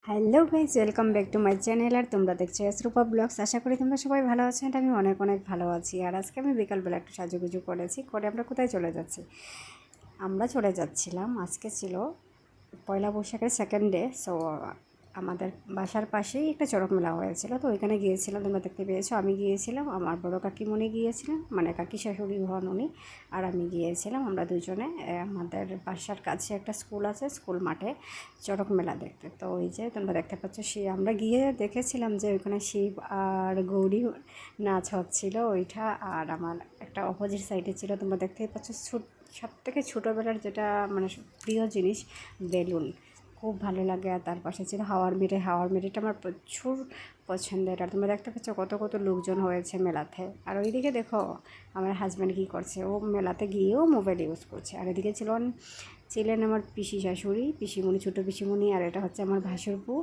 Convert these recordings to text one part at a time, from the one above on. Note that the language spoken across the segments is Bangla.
Hello guys, welcome back to my channel. আর তোমরা দেখছো রূপা ব্লগস। আশা করি তোমরা সবাই ভালো আছো। এটা আমি অনেক অনেক ভালো আছি। আর আজকে আমি বিকালবেলা একটু সাজুগুজু করে আমরা কোথায় চলে যাচ্ছি? আমরা চলে যাচ্ছিলাম, আজকে ছিল পয়লা বৈশাখের সেকেন্ড ডে। সো আমাদের বাসার পাশেই একটা চড়ক মেলা হয়েছিল, তো ওইখানে গিয়েছিলাম। তোমরা দেখতে পেয়েছো, আমি গিয়েছিলাম, আমার বড় কাকিমণি গিয়েছিলেন, মানে কাকি শাশুড়ি হন উনি, আর আমি গিয়েছিলাম। আমরা দুজনে আমাদের বাসার কাছে একটা স্কুল আছে, স্কুল মাঠে চড়ক মেলা দেখতে। তো ওই যে তোমরা দেখতে পাচ্ছ, আমরা গিয়ে দেখেছিলাম যে ওইখানে শিব আর গৌরী নাচ হচ্ছিল ওইটা। আর আমার একটা অপোজিট সাইডে ছিল, তোমরা দেখতেই পাচ্ছ, সব থেকে ছোটোবেলার যেটা মানে প্রিয় জিনিস, বেলুন, খুব ভালো লাগে। আর তার পাশে ছিল হাওয়ার মেরিটা আমার প্রচুর পছন্দের। আর তোমরা দেখতে পাচ্ছ কত কত লোকজন হয়েছে মেলাতে। আর ওইদিকে দেখো আমার হাজব্যান্ড কী করছে, ও মেলাতে গিয়েও মোবাইল ইউজ করছে। আর এদিকে ছিলেন আমার পিসি শাশুড়ি, পিসিমণি, ছোটো পিসিমণি, আর এটা হচ্ছে আমার ভাসুরপু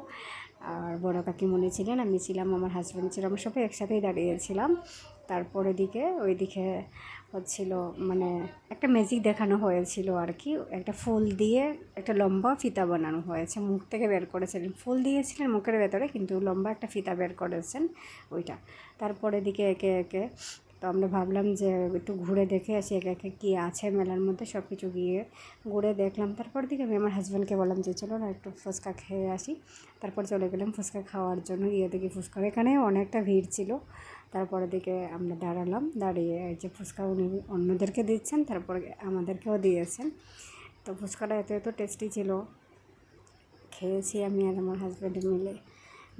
আর বড় কাকিমণি ছিলেন, আমি ছিলাম, আমার হাজব্যান্ড ছিল, আমরা সবাই একসাথেই দাঁড়িয়েছিলাম। তারপর ওইদিকে হচ্ছিল মানে একটা ম্যাজিক দেখানো হয়েছিল আর কি। একটা ফুল দিয়ে একটা লম্বা ফিতা বানানো হয়েছে, মুখ থেকে বের করেছিলেন, ফুল দিয়েছিলেন মুখের ভেতরে, কিন্তু লম্বা একটা ফিতা বের করেছেন ওইটা। তারপর এদিকে একে একে, তো আমরা ভাবলাম যে একটু ঘুরে দেখে আসি একে একে কী আছে মেলার মধ্যে, সব কিছু গিয়ে ঘুরে দেখলাম। তারপর দিকে আমি আমার হাজব্যান্ডকে বললাম যে চলো না একটু ফুচকা খেয়ে আসি। তারপর চলে গেলাম ফুচকা খাওয়ার জন্য। গিয়ে দেখি ফুচকা এখানে অনেকটা ভিড় ছিল। তারপরে দিকে আমরা দাঁড়িয়ে এই যে ফুচকা উনি অন্যদেরকে দিচ্ছেন, তারপরে আমাদেরকেও দিয়েছেন। তো ফুচকাটা এত এত টেস্টি ছিল, খেয়েছি আমি আর আমার হাজব্যান্ড মিলে,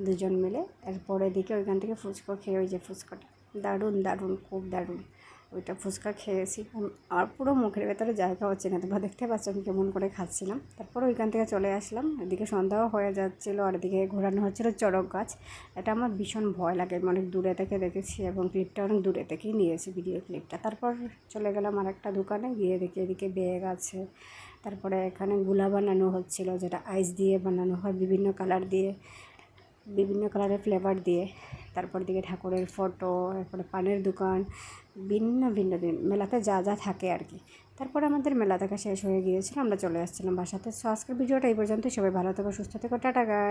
দুজন মিলে। এরপরে দিকে ওইখান থেকে ফুচকা খেয়ে, ওই যে ফুচকাটা দারুণ দারুণ, খুব দারুণ, ওইটা ফুচকা খেয়েছি। আর পুরো মুখের ভেতরে জায়গা হচ্ছে না, তোমরা দেখতে পাচ্ছ আমি কেমন করে খাচ্ছিলাম। তারপর ওইখান থেকে চলে আসলাম, এদিকে সন্ধ্যাও হয়ে যাচ্ছিলো। আর এদিকে ঘোরানো হচ্ছিলো চড়ক গাছ। এটা আমার ভীষণ ভয় লাগে, আমি অনেক দূরে থেকে দেখেছি এবং ক্লিপটা অনেক দূরে থেকেই নিয়েছি, ভিডিও ক্লিপটা। তারপর চলে গেলাম আর একটা দোকানে, গিয়ে দেখি এদিকে ব্যাগ আছে। তারপরে এখানে গুলা বানানো হচ্ছিলো, যেটা আইস দিয়ে বানানো হয়, বিভিন্ন কালার দিয়ে, বিভিন্ন কালারের ফ্লেভার দিয়ে। তারপর দিকে ঠাকুরের ফটো, তারপরে পানের দোকান, ভিন্ন ভিন্ন দিন মেলাতে যা যা থাকে আর কি। তারপরে আমাদের মেলা দেখা শেষ হয়ে গিয়েছিল, আমরা চলে আসছিলাম বাসাতে। সো আজকের ভিডিওটা এই পর্যন্ত। সবাই ভালো থেকো, সুস্থ থেকো, টাটা গাইস।